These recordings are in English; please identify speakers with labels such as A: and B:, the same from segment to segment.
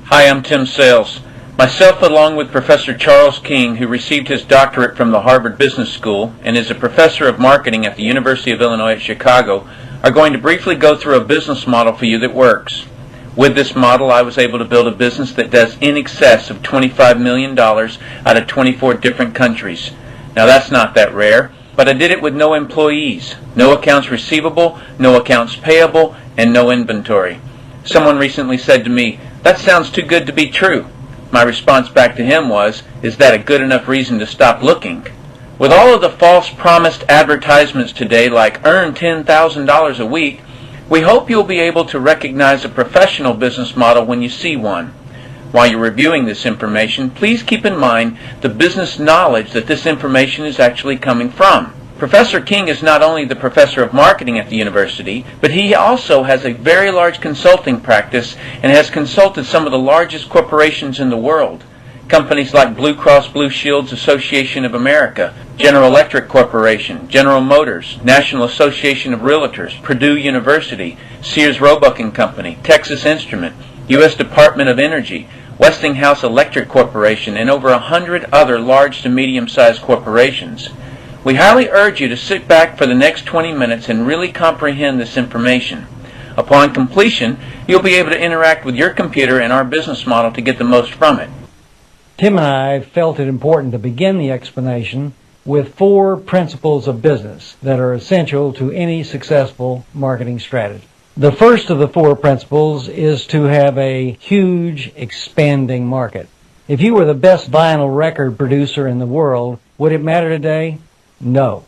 A: Hi, I'm Tim Sales. Myself, along with Professor Charles King, who received his doctorate from the Harvard Business School and is a professor of marketing at the University of Illinois at Chicago, are going to briefly go through a business model for you that works. With this model, I was able to build a business that does in excess of $25 million out of 24 different countries. Now, that's not that rare, but I did it with no employees, no accounts receivable, no accounts payable, and no inventory. Someone recently said to me, "That sounds too good to be true." My response back to him was, "Is that a good enough reason to stop looking?" With all of the false promised advertisements today, like earn $10,000 a week, we hope you'll be able to recognize a professional business model when you see one. While you're reviewing this information, please keep in mind the business knowledge that this information is actually coming from. Professor King is not only the professor of marketing at the university, but he also has a very large consulting practice and has consulted some of the largest corporations in the world. Companies like Blue Cross Blue Shields Association of America, General Electric Corporation, General Motors, National Association of Realtors, Purdue University, Sears Roebuck and Company, Texas Instrument, U.S. Department of Energy, Westinghouse Electric Corporation, and over 100 other large to medium-sized corporations. We highly urge you to sit back for the next 20 minutes and really comprehend this information. Upon completion, you'll be able to interact with your computer and our business model to get the most from it.
B: Tim and I felt it important to begin the explanation with 4 principles of business that are essential to any successful marketing strategy. The first of the 4 principles is to have a huge, expanding market. If you were the best vinyl record producer in the world, would it matter today? No.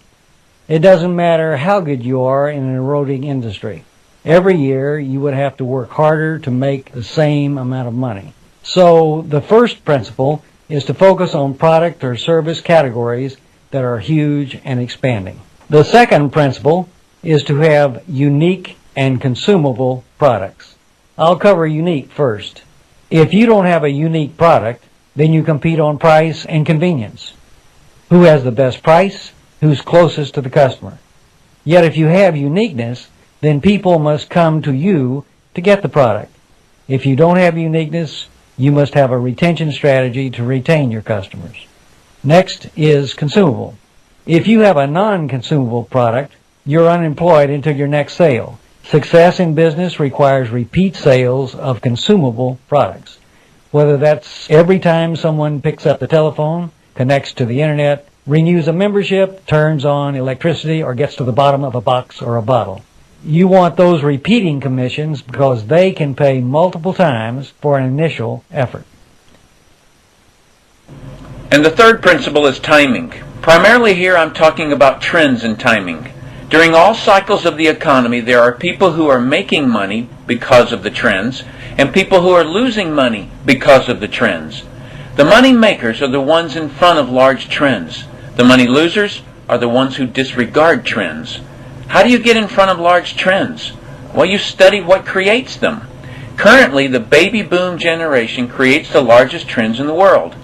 B: It doesn't matter how good you are in an eroding industry. Every year you would have to work harder to make the same amount of money. So the first principle is to focus on product or service categories that are huge and expanding. The second principle is to have unique and consumable products. I'll cover unique first. If you don't have a unique product, then you compete on price and convenience. Who has the best price? Who's closest to the customer? Yet if you have uniqueness, then people must come to you to get the product. If you don't have uniqueness, you must have a retention strategy to retain your customers. Next is consumable. If you have a non-consumable product, you're unemployed until your next sale. Success in business requires repeat sales of consumable products. Whether that's every time someone picks up the telephone, connects to the internet, renews a membership, turns on electricity, or gets to the bottom of a box or a bottle. You want those repeating commissions because they can pay multiple times for an initial effort.
A: And the third principle is timing. Primarily here I'm talking about trends in timing. During all cycles of the economy, there are people who are making money because of the trends and people who are losing money because of the trends. The money makers are the ones in front of large trends. The money losers are the ones who disregard trends. How do you get in front of large trends? Well, you study what creates them. Currently, the baby boom generation creates the largest trends in the world.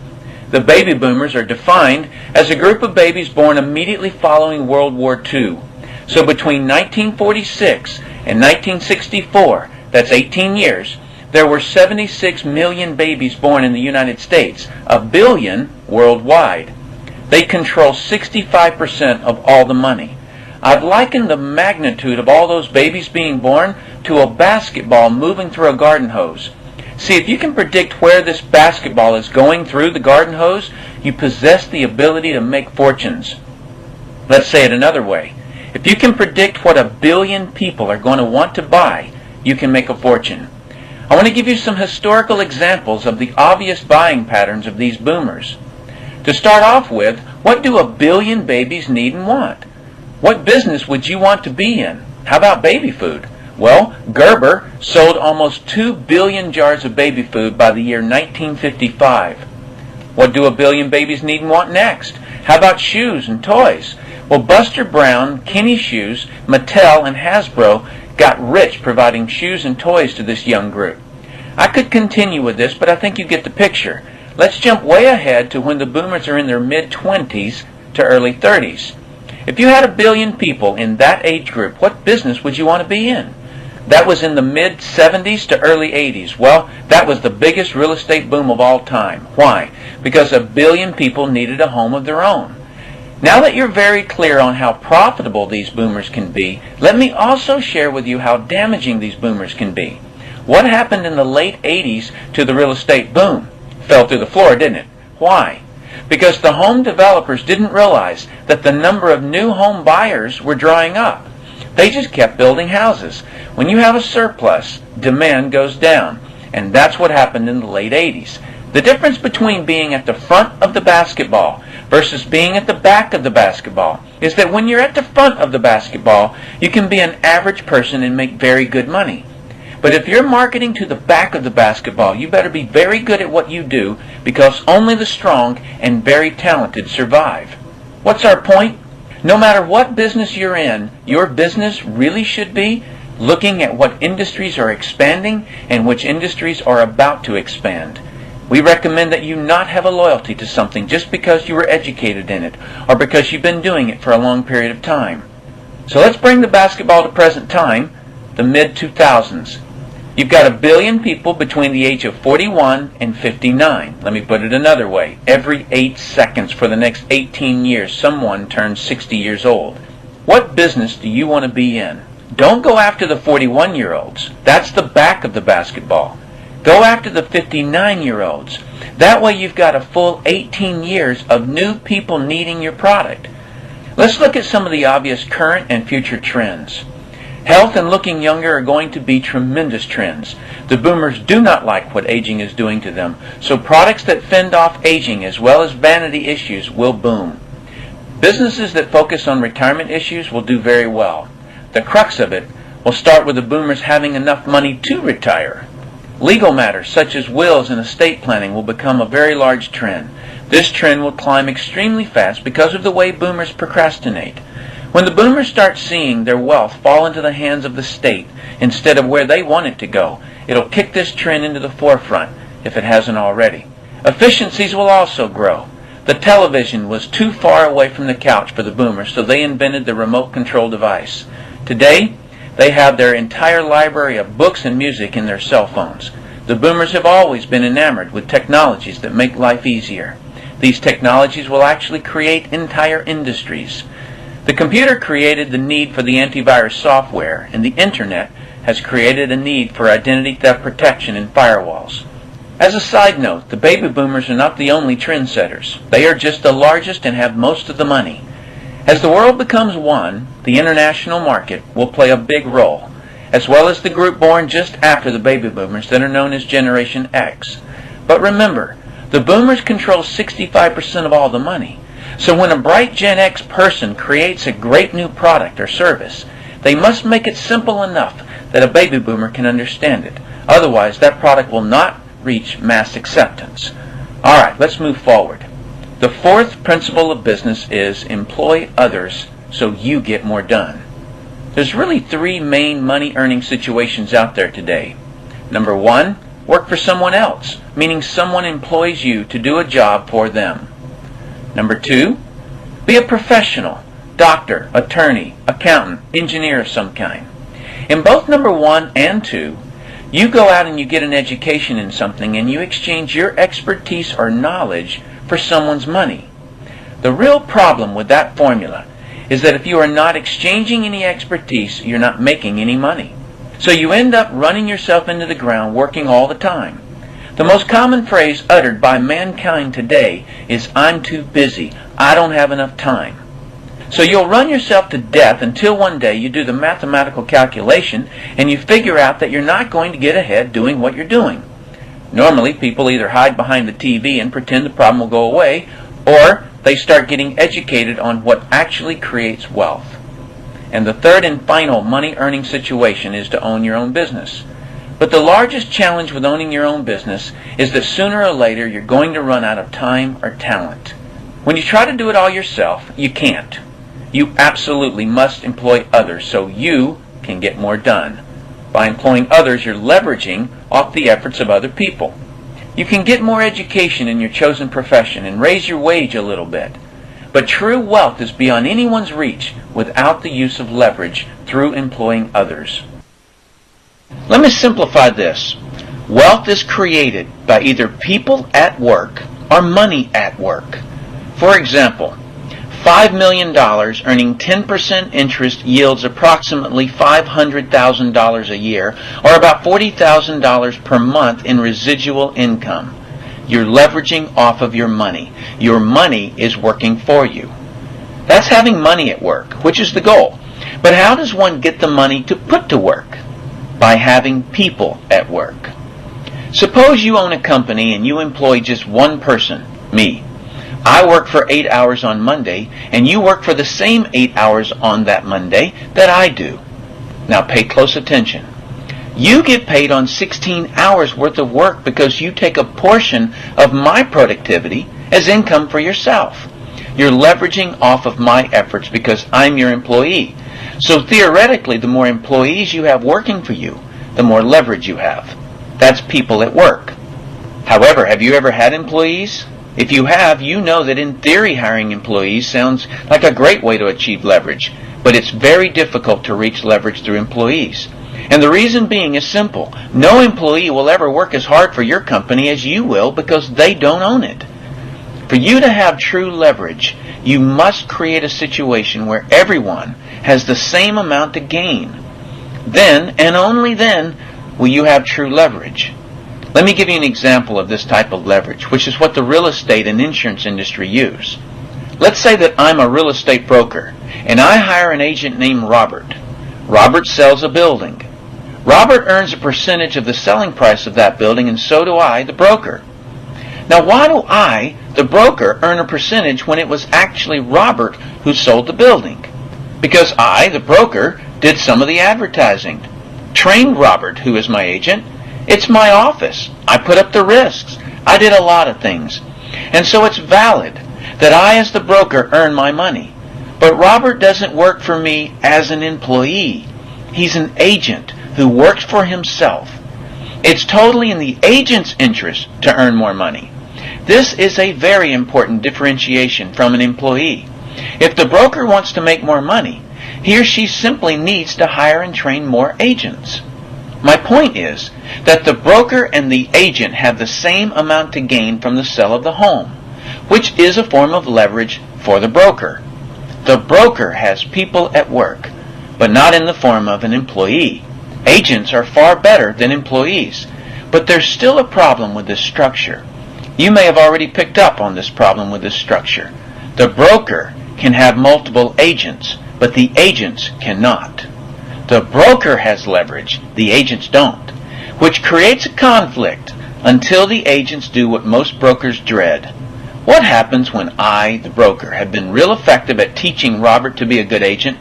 A: The baby boomers are defined as a group of babies born immediately following World War II. So between 1946 and 1964, that's 18 years, there were 76 million babies born in the United States, 1 billion worldwide. They control 65% of all the money. I've likened the magnitude of all those babies being born to a basketball moving through a garden hose. See, if you can predict where this basketball is going through the garden hose, you possess the ability to make fortunes. Let's say it another way. If you can predict what 1 billion people are going to want to buy, you can make a fortune. I want to give you some historical examples of the obvious buying patterns of these boomers. To start off with, what do 1 billion babies need and want? What business would you want to be in? How about baby food? Well, Gerber sold almost 2 billion jars of baby food by the year 1955. What do 1 billion babies need and want next? How about shoes and toys? Well, Buster Brown, Kenny Shoes, Mattel, and Hasbro got rich providing shoes and toys to this young group. I could continue with this, but I think you get the picture. Let's jump way ahead to when the boomers are in their mid-20s to early 30s. If you had 1 billion people in that age group, what business would you want to be in? That was in the mid-70s to early 80s. Well, that was the biggest real estate boom of all time. Why? Because 1 billion people needed a home of their own. Now that you're very clear on how profitable these boomers can be, let me also share with you how damaging these boomers can be. What happened in the late 80s to the real estate boom? Fell through the floor, didn't it? Why? Because the home developers didn't realize that the number of new home buyers were drying up. They just kept building houses. When you have a surplus, demand goes down. And that's what happened in the late 80s. The difference between being at the front of the basketball versus being at the back of the basketball is that when you're at the front of the basketball, you can be an average person and make very good money. But if you're marketing to the back of the basketball, you better be very good at what you do, because only the strong and very talented survive. What's our point? No matter what business you're in, your business really should be looking at what industries are expanding and which industries are about to expand. We recommend that you not have a loyalty to something just because you were educated in it or because you've been doing it for a long period of time. So let's bring the basketball to present time, the mid-2000s. You've got 1 billion people between the age of 41 and 59. Let me put it another way. Every 8 seconds for the next 18 years, someone turns 60 years old. What business do you want to be in? Don't go after the 41-year-olds. That's the back of the basketball. Go after the 59-year-olds. That way you've got a full 18 years of new people needing your product. Let's look at some of the obvious current and future trends. Health and looking younger are going to be tremendous trends. The boomers do not like what aging is doing to them, so products that fend off aging as well as vanity issues will boom. Businesses that focus on retirement issues will do very well. The crux of it will start with the boomers having enough money to retire. Legal matters such as wills and estate planning will become a very large trend. This trend will climb extremely fast because of the way boomers procrastinate. When the boomers start seeing their wealth fall into the hands of the state instead of where they want it to go, it'll kick this trend into the forefront if it hasn't already. Efficiencies will also grow. The television was too far away from the couch for the boomers, so they invented the remote control device. Today, they have their entire library of books and music in their cell phones. The boomers have always been enamored with technologies that make life easier. These technologies will actually create entire industries. The computer created the need for the antivirus software, and the internet has created a need for identity theft protection and firewalls. As a side note, the baby boomers are not the only trendsetters. They are just the largest and have most of the money. As the world becomes one, the international market will play a big role, as well as the group born just after the baby boomers that are known as Generation X. But remember, the boomers control 65% of all the money. So when a bright Gen X person creates a great new product or service, they must make it simple enough that a baby boomer can understand it. Otherwise, that product will not reach mass acceptance. All right, let's move forward. The fourth principle of business is employ others so you get more done. There's really 3 main money-earning situations out there today. Number 1, work for someone else, meaning someone employs you to do a job for them. Number 2, be a professional, doctor, attorney, accountant, engineer of some kind. In both number 1 and 2, you go out and you get an education in something and you exchange your expertise or knowledge for someone's money. The real problem with that formula is that if you are not exchanging any expertise, you're not making any money. So you end up running yourself into the ground working all the time. The most common phrase uttered by mankind today is, "I'm too busy. I don't have enough time." So you'll run yourself to death until one day you do the mathematical calculation and you figure out that you're not going to get ahead doing what you're doing. Normally, people either hide behind the TV and pretend the problem will go away, or they start getting educated on what actually creates wealth. And the third and final money-earning situation is to own your own business. But the largest challenge with owning your own business is that sooner or later you're going to run out of time or talent. When you try to do it all yourself, you can't. You absolutely must employ others so you can get more done. By employing others, you're leveraging off the efforts of other people. You can get more education in your chosen profession and raise your wage a little bit. But true wealth is beyond anyone's reach without the use of leverage through employing others. Let me simplify this. Wealth is created by either people at work or money at work. For example, $5 million earning 10% interest yields approximately $500,000 a year, or about $40,000 per month in residual income. You're leveraging off of your money. Your money is working for you. That's having money at work, which is the goal. But how does one get the money to put to work? By having people at work. Suppose you own a company and you employ just one person, me. I work for 8 hours on Monday, and you work for the same 8 hours on that Monday that I do. Now pay close attention. You get paid on 16 hours worth of work because you take a portion of my productivity as income for yourself. You're leveraging off of my efforts because I'm your employee. So theoretically, the more employees you have working for you, the more leverage you have. That's people at work. However, have you ever had employees? If you have, you know that in theory hiring employees sounds like a great way to achieve leverage, but it's very difficult to reach leverage through employees. And the reason being is simple. No employee will ever work as hard for your company as you will because they don't own it. For you to have true leverage, you must create a situation where everyone has the same amount to gain. Then, and only then, will you have true leverage. Let me give you an example of this type of leverage, which is what the real estate and insurance industry use. Let's say that I'm a real estate broker, and I hire an agent named Robert. Robert sells a building. Robert earns a percentage of the selling price of that building, and so do I, the broker. Now, why do I, the broker, earn a percentage when it was actually Robert who sold the building? Because I, the broker, did some of the advertising. Trained Robert, who is my agent. It's my office. I put up the risks. I did a lot of things. And so it's valid that I, as the broker, earn my money. But Robert doesn't work for me as an employee. He's an agent who works for himself. It's totally in the agent's interest to earn more money. This is a very important differentiation from an employee. If the broker wants to make more money, he or she simply needs to hire and train more agents. My point is that the broker and the agent have the same amount to gain from the sale of the home, which is a form of leverage for the broker. The broker has people at work, but not in the form of an employee. Agents are far better than employees, but there's still a problem with this structure. You may have already picked up on this problem with this structure. The broker can have multiple agents, but the agents cannot. The broker has leverage, the agents don't, which creates a conflict until the agents do what most brokers dread. What happens when I, the broker, have been real effective at teaching Robert to be a good agent?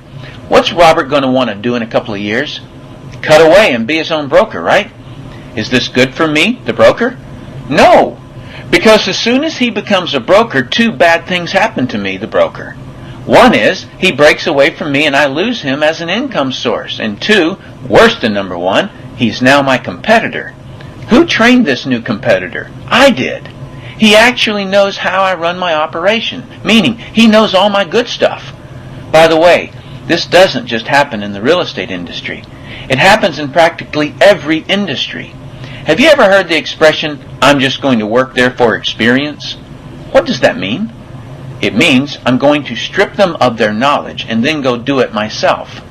A: What's Robert going to want to do in a couple of years? Cut away and be his own broker, right? Is this good for me, the broker? No, because as soon as he becomes a broker, two bad things happen to me, the broker. One is, he breaks away from me and I lose him as an income source. And two, worse than number one, he's now my competitor. Who trained this new competitor? I did. He actually knows how I run my operation, meaning he knows all my good stuff. By the way, this doesn't just happen in the real estate industry. It happens in practically every industry. Have you ever heard the expression, I'm just going to work there for experience? What does that mean? It means I'm going to strip them of their knowledge and then go do it myself.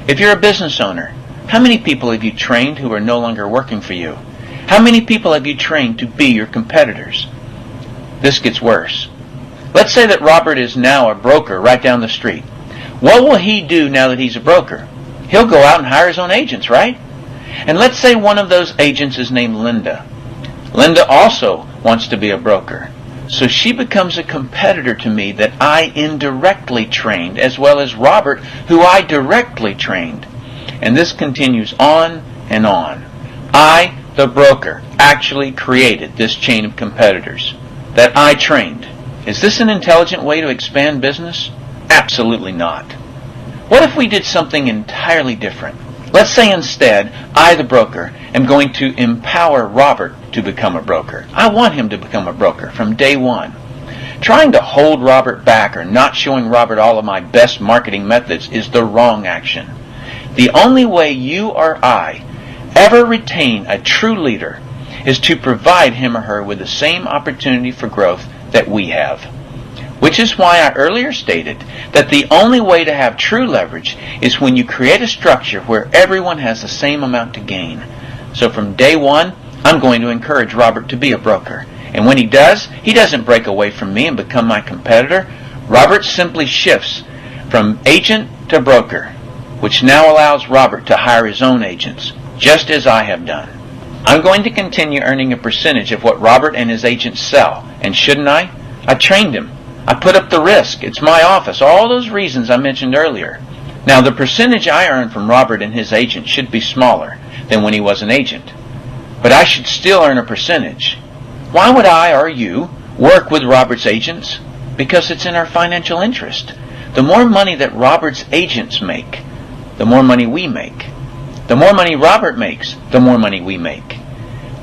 A: If you're a business owner, how many people have you trained who are no longer working for you? How many people have you trained to be your competitors? This gets worse. Let's say that Robert is now a broker right down the street. What will he do now that he's a broker? He'll go out and hire his own agents, right? And let's say one of those agents is named Linda. Linda also wants to be a broker. So she becomes a competitor to me that I indirectly trained, as well as Robert, who I directly trained. And this continues on and on. I, the broker, actually created this chain of competitors that I trained. Is this an intelligent way to expand business? Absolutely not. What if we did something entirely different? Let's say instead, I, the broker, am going to empower Robert to become a broker. I want him to become a broker from day one. Trying to hold Robert back or not showing Robert all of my best marketing methods is the wrong action. The only way you or I ever retain a true leader is to provide him or her with the same opportunity for growth that we have. Which is why I earlier stated that the only way to have true leverage is when you create a structure where everyone has the same amount to gain. So from day one, I'm going to encourage Robert to be a broker. And when he does, he doesn't break away from me and become my competitor. Robert simply shifts from agent to broker, which now allows Robert to hire his own agents, just as I have done. I'm going to continue earning a percentage of what Robert and his agents sell, and shouldn't I? I trained him. I put up the risk. It's my office. All those reasons I mentioned earlier. Now, the percentage I earn from Robert and his agent should be smaller than when he was an agent. But I should still earn a percentage. Why would I or you work with Robert's agents? Because it's in our financial interest. The more money that Robert's agents make, the more money we make. The more money Robert makes, the more money we make.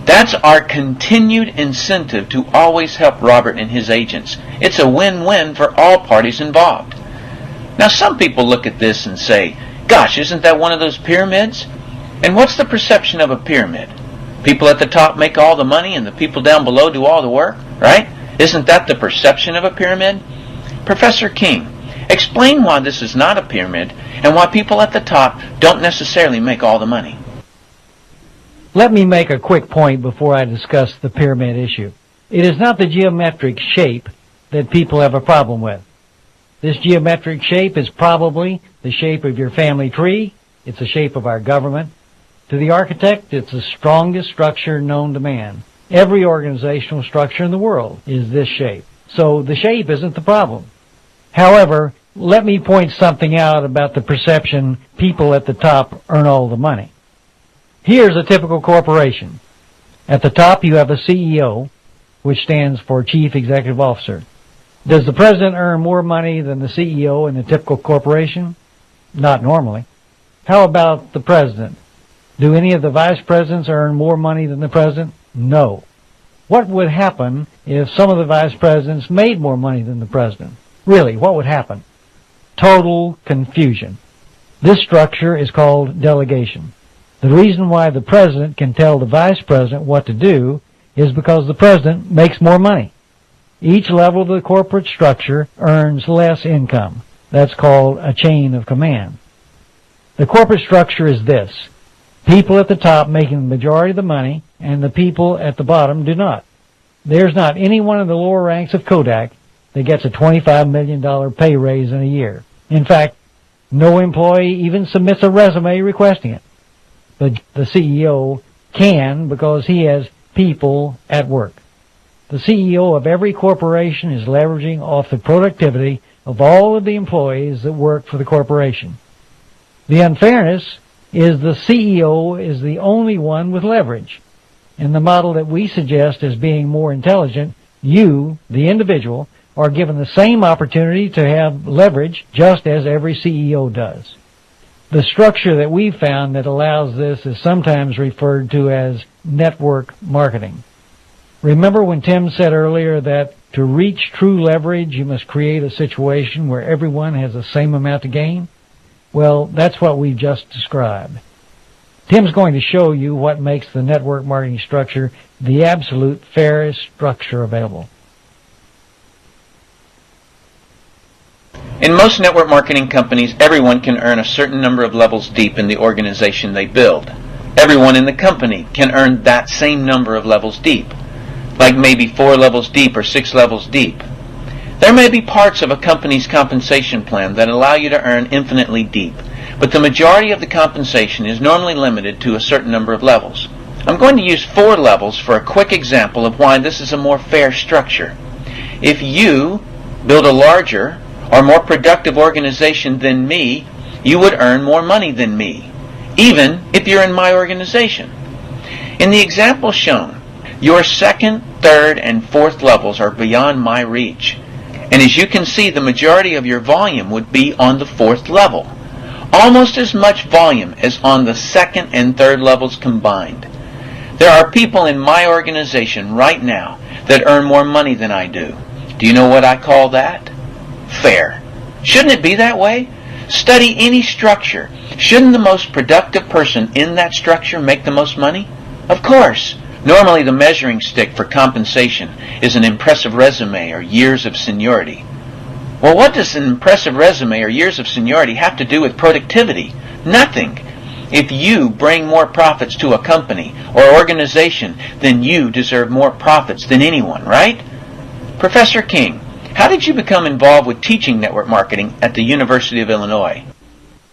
A: That's our continued incentive to always help Robert and his agents. It's a win-win for all parties involved. Now, some people look at this and say, gosh, isn't that one of those pyramids? And what's the perception of a pyramid? People at the top make all the money and the people down below do all the work, right? Isn't that the perception of a pyramid? Professor King, explain why this is not a pyramid and why people at the top don't necessarily make all the money.
B: Let me make a quick point before I discuss the pyramid issue. It is not the geometric shape that people have a problem with. This geometric shape is probably the shape of your family tree. It's the shape of our government. To the architect, it's the strongest structure known to man. Every organizational structure in the world is this shape. So the shape isn't the problem. However, let me point something out about the perception people at the top earn all the money. Here's a typical corporation. At the top, you have a CEO, which stands for Chief Executive Officer. Does the president earn more money than the CEO in a typical corporation? Not normally. How about the president? Do any of the vice presidents earn more money than the president? No. What would happen if some of the vice presidents made more money than the president? Really, what would happen? Total confusion. This structure is called delegation. The reason why the president can tell the vice president what to do is because the president makes more money. Each level of the corporate structure earns less income. That's called a chain of command. The corporate structure is this. People at the top making the majority of the money, and the people at the bottom do not. There's not anyone in the lower ranks of Kodak that gets a $25 million pay raise in a year. In fact, no employee even submits a resume requesting it. But the CEO can because he has people at work. The CEO of every corporation is leveraging off the productivity of all of the employees that work for the corporation. The unfairness is the CEO is the only one with leverage. In the model that we suggest as being more intelligent, you, the individual, are given the same opportunity to have leverage just as every CEO does. The structure that we've found that allows this is sometimes referred to as network marketing. Remember when Tim said earlier that to reach true leverage, you must create a situation where everyone has the same amount to gain? Well, that's what we've just described. Tim's going to show you what makes the network marketing structure the absolute fairest structure available.
A: In most network marketing companies, everyone can earn a certain number of levels deep in the organization they build. Everyone in the company can earn that same number of levels deep, like maybe 4 levels deep or 6 levels deep. There may be parts of a company's compensation plan that allow you to earn infinitely deep, but the majority of the compensation is normally limited to a certain number of levels. I'm going to use 4 levels for a quick example of why this is a more fair structure. If you build a larger or more productive organization than me, you would earn more money than me, even if you're in my organization. In the example shown, your 2nd, 3rd, and 4th levels are beyond my reach. And as you can see, the majority of your volume would be on the 4th level. Almost as much volume as on the 2nd and 3rd levels combined. There are people in my organization right now that earn more money than I do. Do you know what I call that? Fair. Shouldn't it be that way? Study any structure. Shouldn't the most productive person in that structure make the most money? Of course. Normally the measuring stick for compensation is an impressive resume or years of seniority. Well, what does an impressive resume or years of seniority have to do with productivity? Nothing. If you bring more profits to a company or organization, then you deserve more profits than anyone, right? Professor King, how did you become involved with teaching network marketing at the University of Illinois?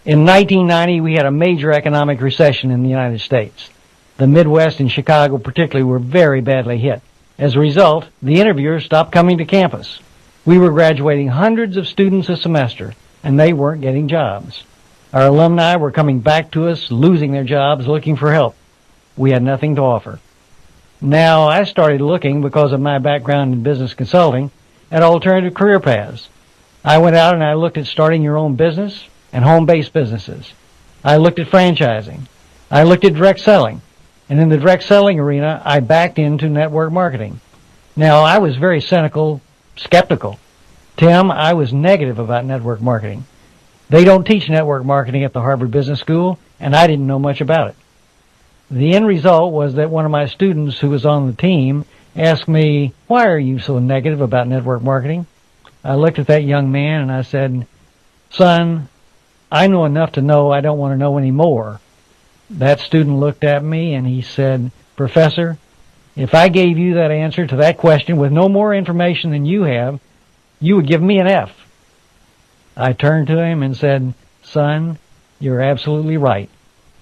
B: In 1990, we had a major economic recession in the United States. The Midwest and Chicago particularly were very badly hit. As a result, the interviewers stopped coming to campus. We were graduating hundreds of students a semester, and they weren't getting jobs. Our alumni were coming back to us, losing their jobs, looking for help. We had nothing to offer. Now, I started looking, because of my background in business consulting, at alternative career paths. I went out and I looked at starting your own business and home-based businesses. I looked at franchising. I looked at direct selling. And in the direct selling arena, I backed into network marketing. Now, I was very cynical, skeptical. Tim, I was negative about network marketing. They don't teach network marketing at the Harvard Business School, and I didn't know much about it. The end result was that one of my students who was on the team asked me, "Why are you so negative about network marketing?" I looked at that young man and I said, "Son, I know enough to know I don't want to know any more." That student looked at me and he said, "Professor, if I gave you that answer to that question with no more information than you have, you would give me an F." I turned to him and said, "Son, you're absolutely right.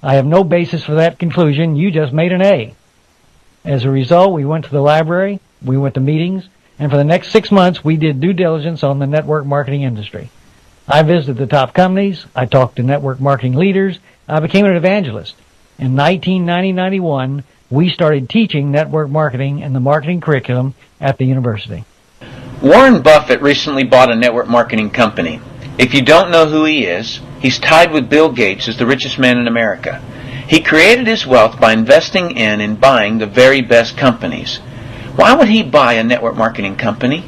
B: I have no basis for that conclusion. You just made an A." As a result, we went to the library, we went to meetings, and for the next 6 months we did due diligence on the network marketing industry. I visited the top companies, I talked to network marketing leaders, I became an evangelist. In 1990-91, we started teaching network marketing and the marketing curriculum at the university.
A: Warren Buffett recently bought a network marketing company. If you don't know who he is, he's tied with Bill Gates as the richest man in America. He created his wealth by investing in and buying the very best companies. Why would he buy a network marketing company?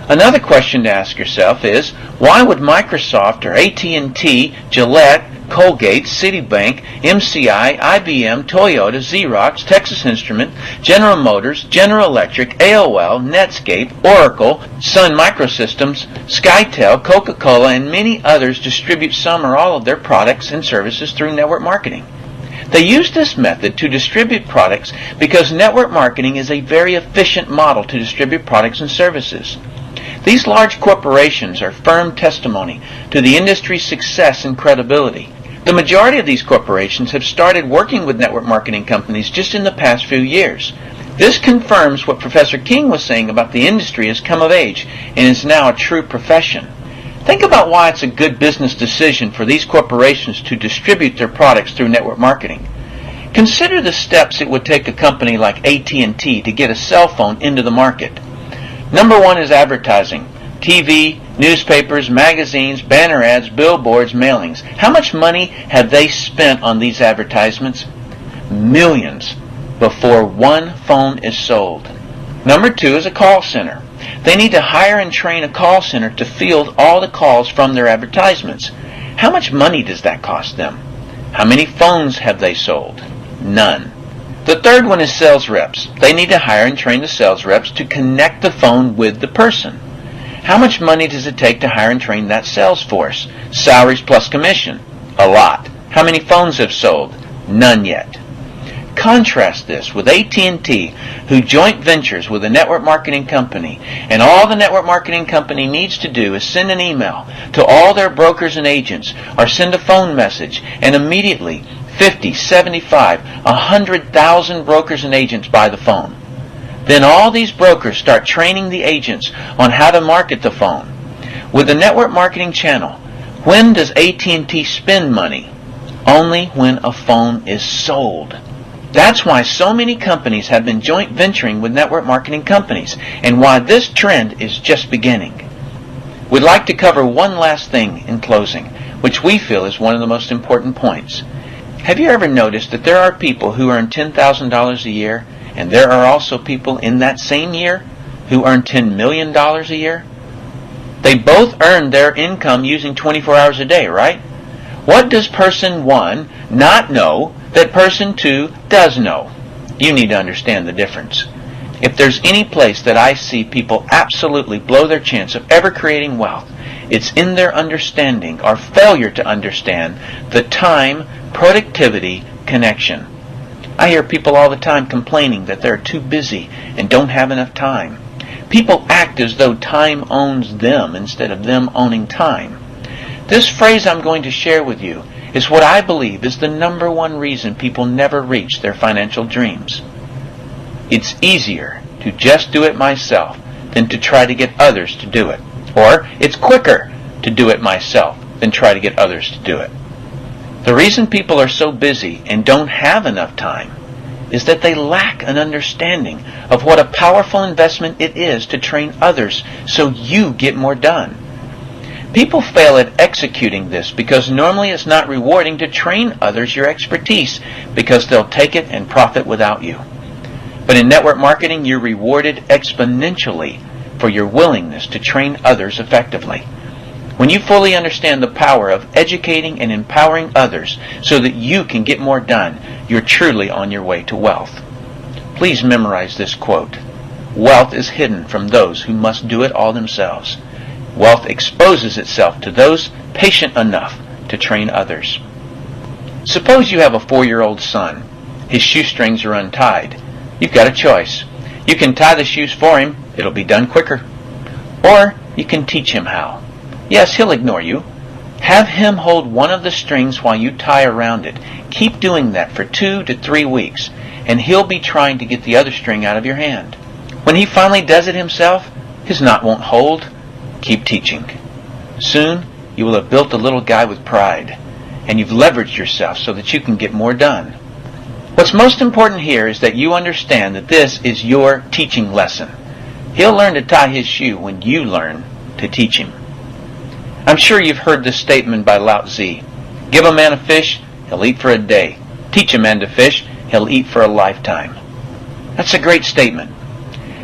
A: Another question to ask yourself is, why would Microsoft or AT&T, Gillette, Colgate, Citibank, MCI, IBM, Toyota, Xerox, Texas Instrument, General Motors, General Electric, AOL, Netscape, Oracle, Sun Microsystems, SkyTel, Coca-Cola, and many others distribute some or all of their products and services through network marketing? They use this method to distribute products because network marketing is a very efficient model to distribute products and services. These large corporations are firm testimony to the industry's success and credibility. The majority of these corporations have started working with network marketing companies just in the past few years. This confirms what Professor King was saying about the industry has come of age and is now a true profession. Think about why it's a good business decision for these corporations to distribute their products through network marketing. Consider the steps it would take a company like AT&T to get a cell phone into the market. Number one is advertising. TV, newspapers, magazines, banner ads, billboards, mailings. How much money have they spent on these advertisements? Millions before one phone is sold. Number two is a call center. They need to hire and train a call center to field all the calls from their advertisements. How much money does that cost them? How many phones have they sold? None. The third one is sales reps. They need to hire and train the sales reps to connect the phone with the person. How much money does it take to hire and train that sales force? Salaries plus commission. A lot. How many phones have sold? None yet. Contrast this with AT&T, who joint ventures with a network marketing company, and all the network marketing company needs to do is send an email to all their brokers and agents or send a phone message, and immediately 50, 75, 100,000 brokers and agents buy the phone. Then all these brokers start training the agents on how to market the phone. With the network marketing channel, when does AT&T spend money? Only when a phone is sold. That's why so many companies have been joint venturing with network marketing companies, and why this trend is just beginning. We'd like to cover one last thing in closing, which we feel is one of the most important points. Have you ever noticed that there are people who earn $10,000 a year, and there are also people in that same year who earn $10 million a year? They both earn their income using 24 hours a day, right? What does person 1 not know that person 2 does know? You need to understand the difference. If there's any place that I see people absolutely blow their chance of ever creating wealth, it's in their understanding or failure to understand the time productivity connection. I hear people all the time complaining that they're too busy and don't have enough time. People act as though time owns them instead of them owning time. This phrase I'm going to share with you is what I believe is the number one reason people never reach their financial dreams. It's easier to just do it myself than to try to get others to do it. Or it's quicker to do it myself than try to get others to do it. The reason people are so busy and don't have enough time is that they lack an understanding of what a powerful investment it is to train others so you get more done. People fail at executing this because normally it's not rewarding to train others your expertise because they'll take it and profit without you. But in network marketing, you're rewarded exponentially for your willingness to train others effectively. When you fully understand the power of educating and empowering others so that you can get more done, you're truly on your way to wealth. Please memorize this quote. Wealth is hidden from those who must do it all themselves. Wealth exposes itself to those patient enough to train others. Suppose you have a 4-year-old son. His shoestrings are untied. You've got a choice. You can tie the shoes for him. It'll be done quicker. Or you can teach him how. Yes, he'll ignore you. Have him hold one of the strings while you tie around it. Keep doing that for 2 to 3 weeks, and he'll be trying to get the other string out of your hand. When he finally does it himself, his knot won't hold. Keep teaching. Soon, you will have built a little guy with pride, and you've leveraged yourself so that you can get more done. What's most important here is that you understand that this is your teaching lesson. He'll learn to tie his shoe when you learn to teach him. I'm sure you've heard this statement by Lao Tzu. Give a man a fish, he'll eat for a day. Teach a man to fish, he'll eat for a lifetime. That's a great statement.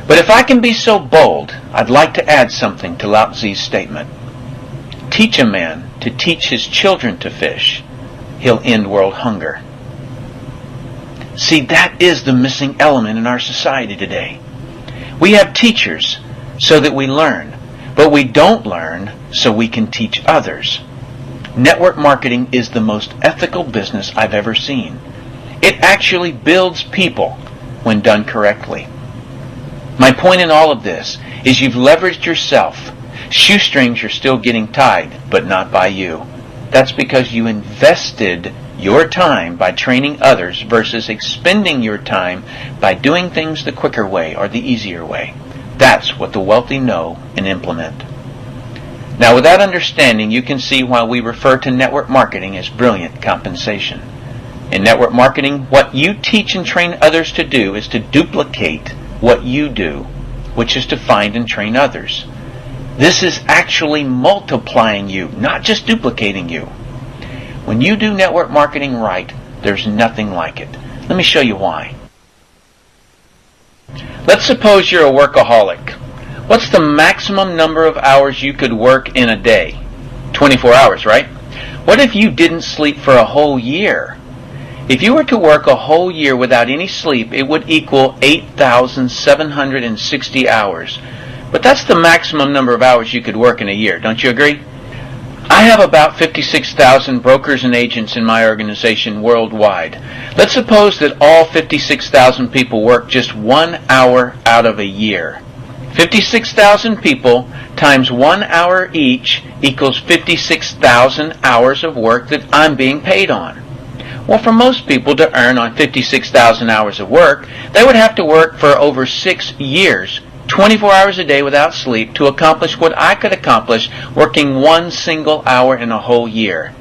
A: But if I can be so bold, I'd like to add something to Lao Tzu's statement. Teach a man to teach his children to fish, he'll end world hunger. See, that is the missing element in our society today. We have teachers so that we learn, but we don't learn so we can teach others. Network marketing is the most ethical business I've ever seen. It actually builds people when done correctly. My point in all of this is you've leveraged yourself. Shoestrings are still getting tied, but not by you. That's because you invested your time by training others versus expending your time by doing things the quicker way or the easier way. That's what the wealthy know and implement. Now, with that understanding, you can see why we refer to network marketing as brilliant compensation. In network marketing, what you teach and train others to do is to duplicate what you do, which is to find and train others. This is actually multiplying you, not just duplicating you. When you do network marketing right, there's nothing like it. Let me show you why. Let's suppose you're a workaholic. What's the maximum number of hours you could work in a day? 24 hours, right? What if you didn't sleep for a whole year? If you were to work a whole year without any sleep, it would equal 8,760 hours. But that's the maximum number of hours you could work in a year. Don't you agree? I have about 56,000 brokers and agents in my organization worldwide. Let's suppose that all 56,000 people work just 1 hour out of a year. 56,000 people times 1 hour each equals 56,000 hours of work that I'm being paid on. Well, for most people to earn on 56,000 hours of work, they would have to work for over 6 years, 24 hours a day without sleep, to accomplish what I could accomplish working 1 single hour in a whole year.